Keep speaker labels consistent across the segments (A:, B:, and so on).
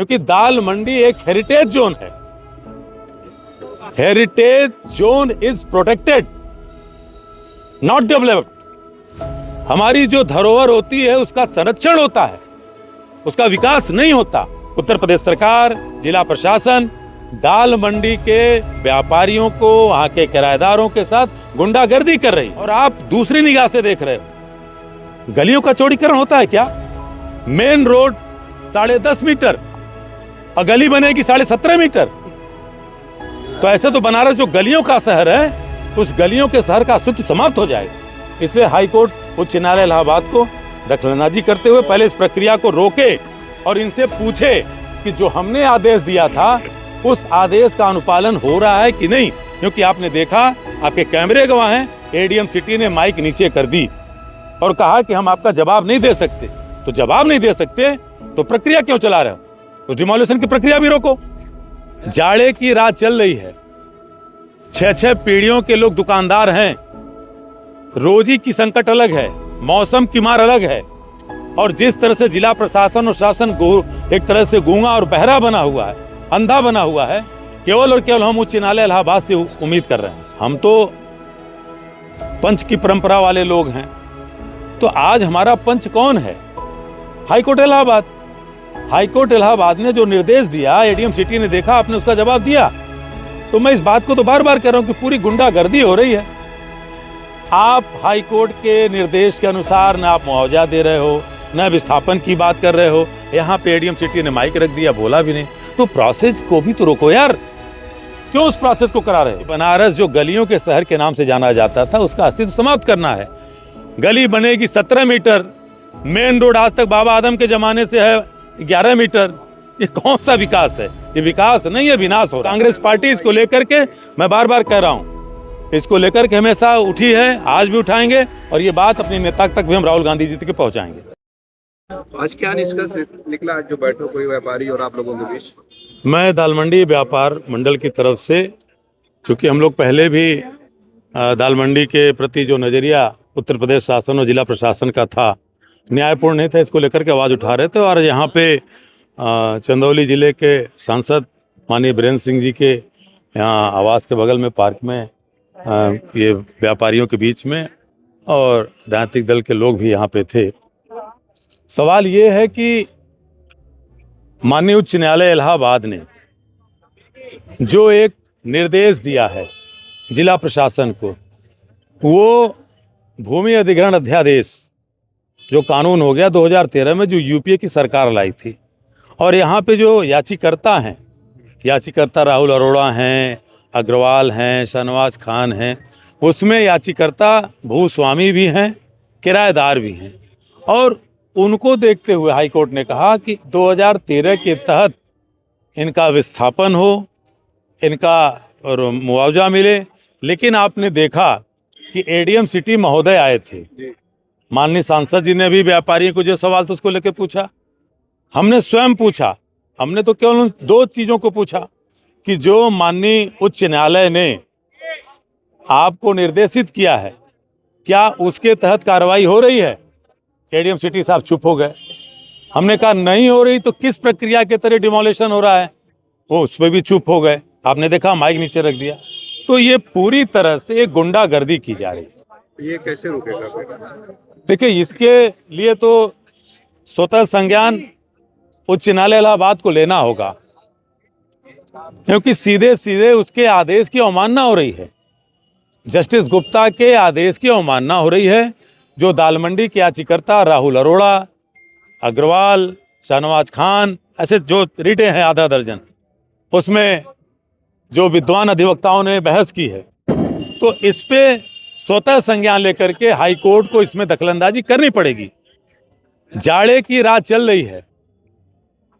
A: क्योंकि दाल मंडी एक heritage zone है। Heritage zone is protected, not developed. हमारी जो धरोहर होती है उसका संरक्षण होता है, उसका विकास नहीं होता। उत्तर प्रदेश सरकार, जिला प्रशासन दाल मंडी के व्यापारियों को, वहां के किराएदारों के साथ गुंडागर्दी कर रही है। और आप दूसरी निगाह से देख रहे हो, गलियों का चौड़ीकरण होता है क्या? मेन रोड 10.5 मीटर और गली बनेगी 17.5 मीटर। तो ऐसे तो बनारस जो गलियों का शहर है, उस गलियों के शहर का अस्तित्व समाप्त हो जाएगा। इसलिए हाईकोर्ट, उच्च न्यायालय इलाहाबाद को दखलंदाजी करते हुए पहले इस प्रक्रिया को रोके और इनसे पूछे कि जो हमने आदेश दिया था उस आदेश का अनुपालन हो रहा है कि नहीं। क्योंकि आपने देखा, आपके कैमरे गवाह हैं, एडीएम सिटी ने माइक नीचे कर दी और कहा कि हम आपका जवाब नहीं दे सकते। तो जवाब नहीं दे सकते तो प्रक्रिया क्यों चला रहे हो? तो डिमोलिशन की प्रक्रिया भी रोको। जाड़े की रात चल रही है, 6-6 पीढ़ियों के लोग दुकानदार हैं, रोजी की संकट अलग है, मौसम की मार अलग है। और जिस तरह से जिला प्रशासन और शासन एक तरह से गूंगा और बहरा बना हुआ है, अंधा बना हुआ है, केवल और केवल हम उच्च न्यायालय इलाहाबाद से उम्मीद कर रहे हैं। हम तो पंच की परंपरा वाले लोग हैं, तो आज हमारा पंच कौन है? हाईकोर्ट इलाहाबाद। हाईकोर्ट इलाहाबाद ने जो निर्देश दिया, एडीएम सिटी ने देखा, आपने उसका जवाब दिया। तो मैं इस बात को तो बार बार कह रहा हूं कि पूरी गुंडागर्दी हो रही है। आप हाईकोर्ट के निर्देश के अनुसार न आप मुआवजा दे रहे हो, न विस्थापन की बात कर रहे हो। यहाँ पे एडीएम सिटी ने माइक रख दिया, बोला भी नहीं। तो प्रोसेस को भी तो रोको यार, क्यों उस प्रोसेस को करा रहे? बनारस जो गलियों के शहर के नाम से जाना जाता था, उसका अस्तित्व समाप्त करना है। गली बनेगी 17 मीटर, मेन रोड आज तक बाबा आदम के जमाने से है 11 मीटर। ये कौन सा विकास है? ये विकास नहीं है, विनाश हो रहा है। कांग्रेस पार्टी इसको लेकर के, मैं बार बार कह रहा हूं, इसको लेकर के हमेशा उठी है, आज भी उठाएंगे और ये बात अपने नेता तक भी हम राहुल गांधी जी तक पहुंचाएंगे।
B: आज क्या निष्कर्ष निकला जो बैठक हुई व्यापारी और आप लोगों के बीच?
A: मैं दाल मंडी व्यापार मंडल की तरफ से, चूँकि हम लोग पहले भी दाल मंडी के प्रति जो नज़रिया उत्तर प्रदेश शासन और जिला प्रशासन का था, न्यायपूर्ण नहीं था, इसको लेकर के आवाज़ उठा रहे थे। और यहाँ पे चंदौली जिले के सांसद माननीय बीरेंद्र सिंह जी के यहाँ आवास के बगल में पार्क में ये व्यापारियों के बीच में और राजनीतिक दल के लोग भी यहाँ पे थे। सवाल ये है कि माननीय उच्च न्यायालय इलाहाबाद ने जो एक निर्देश दिया है जिला प्रशासन को, वो भूमि अधिग्रहण अध्यादेश जो कानून हो गया 2013 में, जो यूपीए की सरकार लाई थी। और यहाँ पे जो याचिकर्ता हैं, याचिकर्ता राहुल अरोड़ा हैं, अग्रवाल हैं, शाहनवाज खान हैं, उसमें याचिकर्ता भूस्वामी भी हैं, किराएदार भी हैं। और उनको देखते हुए हाईकोर्ट ने कहा कि 2013 के तहत इनका विस्थापन हो, इनका और मुआवजा मिले। लेकिन आपने देखा कि एडीएम सिटी महोदय आए थे, माननीय सांसद जी ने भी व्यापारियों को जो सवाल था उसको लेकर पूछा, हमने स्वयं पूछा। हमने तो केवल 2 चीज़ों को पूछा कि जो माननीय उच्च न्यायालय ने आपको निर्देशित किया है, क्या उसके तहत कार्रवाई हो रही है? एडीएम सिटी साहब चुप हो गए। हमने कहा नहीं हो रही, तो किस प्रक्रिया के तरह डिमोलिशन हो रहा है? वो उस पर भी चुप हो गए। आपने देखा, माइक नीचे रख दिया। तो ये पूरी तरह से एक गुंडागर्दी की जा रही है।
B: ये कैसे रुकेगा?
A: देखिए, इसके लिए तो स्वतः संज्ञान उच्च न्यायालय इलाहाबाद को लेना होगा, क्योंकि सीधे सीधे उसके आदेश की अवमानना हो रही है। जस्टिस गुप्ता के आदेश की अवमानना हो रही है। जो दाल मंडी के याचिकर्ता राहुल अरोड़ा, अग्रवाल, शाहनवाज खान, ऐसे जो रिटे हैं आधा दर्जन, उसमें जो विद्वान अधिवक्ताओं ने बहस की है, तो इस पे स्वतः संज्ञान लेकर के हाईकोर्ट को इसमें दखलंदाजी करनी पड़ेगी। जाड़े की रात चल रही है,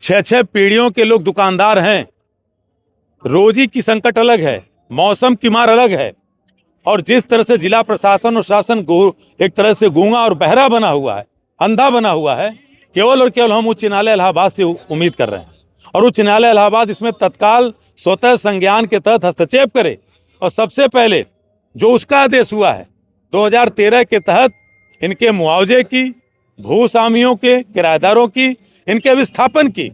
A: 6-6 पीढ़ियों के लोग दुकानदार हैं, रोजी की संकट अलग है, मौसम की मार अलग है। और जिस तरह से जिला प्रशासन और शासन एक तरह से गूंगा और बहरा बना हुआ है, अंधा बना हुआ है, केवल और केवल हम उच्च न्यायालय इलाहाबाद से उम्मीद कर रहे हैं। और उच्च न्यायालय इलाहाबाद इसमें तत्काल स्वतः संज्ञान के तहत हस्तक्षेप करे। और सबसे पहले जो उसका आदेश हुआ है 2013 के तहत, इनके मुआवजे की, भूस्वामियों के, किराएदारों की, इनके विस्थापन की,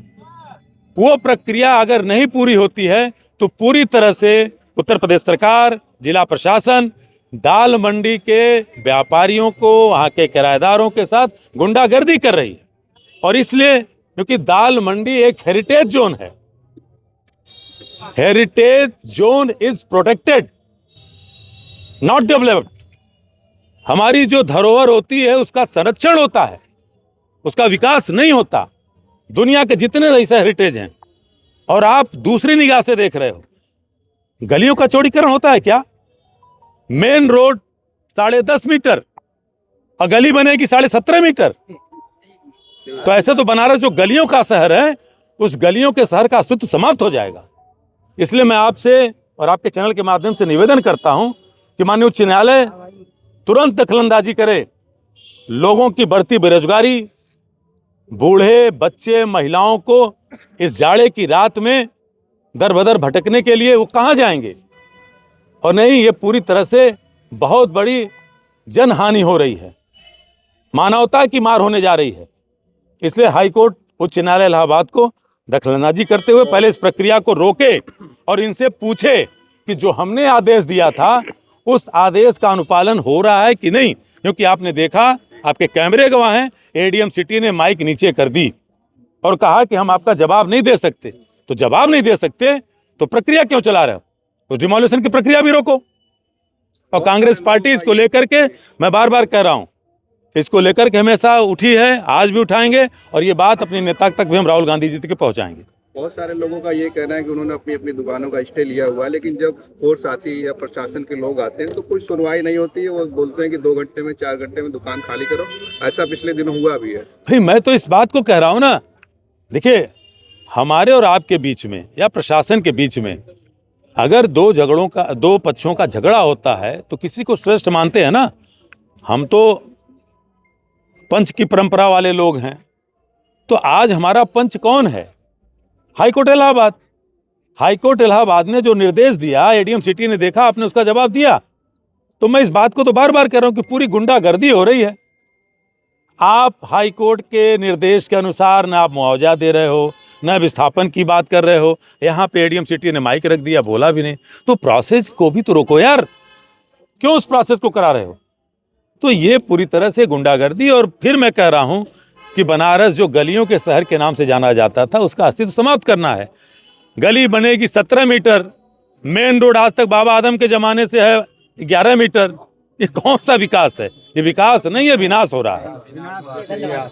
A: वो प्रक्रिया अगर नहीं पूरी होती है तो पूरी तरह से उत्तर प्रदेश सरकार, जिला प्रशासन दाल मंडी के व्यापारियों को, वहाँ के किराएदारों के साथ गुंडागर्दी कर रही है। और इसलिए क्योंकि दाल मंडी एक हेरिटेज जोन है, heritage zone is protected not developed. हमारी जो धरोहर होती है उसका संरक्षण होता है, उसका विकास नहीं होता। दुनिया के जितने ऐसे हेरिटेज हैं और आप दूसरी निगाह से देख रहे हो, गलियों का चौड़ीकरण होता है क्या? मेन रोड 10.5 मीटर और गली बनेगी 17.5 मीटर। तो ऐसे तो बनारस जो गलियों का शहर है, उस गलियों के शहर का अस्तित्व समाप्त हो जाएगा। इसलिए मैं आपसे और आपके चैनल के माध्यम से निवेदन करता हूं कि माननीय उच्च न्यायालय तुरंत दखलंदाजी करे। लोगों की बढ़ती बेरोजगारी, बूढ़े, बच्चे, महिलाओं को इस जाड़े की रात में दर बदर भटकने के लिए वो कहाँ जाएंगे? और नहीं, ये पूरी तरह से बहुत बड़ी जनहानि हो रही है, मानवता की मार होने जा रही है। इसलिए हाईकोर्ट, उच्च न्यायालय इलाहाबाद को दखलंदाजी करते हुए पहले इस प्रक्रिया को रोके और इनसे पूछे कि जो हमने आदेश दिया था उस आदेश का अनुपालन हो रहा है कि नहीं। क्योंकि आपने देखा, आपके कैमरे गवाह हैं, एडीएम सिटी ने माइक नीचे कर दी और कहा कि हम आपका जवाब नहीं दे सकते। तो जवाब नहीं दे सकते तो प्रक्रिया क्यों चला रहे हो? तो डिमोलिशन की प्रक्रिया भी रोको। और कांग्रेस पार्टी इसको लेकर के, मैं बार बार कह रहा हूं, इसको लेकर के हमेशा उठी है, आज भी उठाएंगे और ये बात अपने नेता तक भी हम राहुल गांधी जी तक पहुंचाएंगे।
B: बहुत सारे लोगों का ये कहना है कि उन्होंने अपनी अपनी दुकानों का स्टे लिया हुआ है, लेकिन जब फोर्स आती है या प्रशासन के लोग आते हैं तो कोई सुनवाई नहीं होती है। वो बोलते हैं कि 2 घंटे में, 4 घंटे में दुकान खाली करो। ऐसा पिछले दिनों हुआ भी है।
A: भाई मैं तो इस बात को कह रहा हूं ना, देखिए, हमारे और आपके बीच में या प्रशासन के बीच में अगर दो पक्षों का झगड़ा होता है तो किसी को श्रेष्ठ मानते हैं ना। हम तो पंच की परंपरा वाले लोग हैं। तो आज हमारा पंच कौन है? हाईकोर्ट इलाहाबाद। हाईकोर्ट इलाहाबाद ने जो निर्देश दिया, एडीएम सिटी ने देखा, आपने उसका जवाब दिया। तो मैं इस बात को तो बार बार कह रहा हूं कि पूरी गुंडागर्दी हो रही है। आप हाईकोर्ट के निर्देश के अनुसार न आप मुआवजा दे रहे हो, न विस्थापन की बात कर रहे हो। यहाँ पे एडीएम सिटी ने माइक रख दिया, बोला भी नहीं। तो प्रोसेस को भी तो रोको यार, क्यों उस प्रोसेस को करा रहे हो? तो ये पूरी तरह से गुंडागर्दी। और फिर मैं कह रहा हूं कि बनारस जो गलियों के शहर के नाम से जाना जाता था, उसका अस्तित्व समाप्त करना है। गली बनेगी 17 मीटर, मेन रोड आज तक बाबा आदम के जमाने से है 11 मीटर। ये कौन सा विकास है? ये विकास नहीं है, विनाश हो रहा है।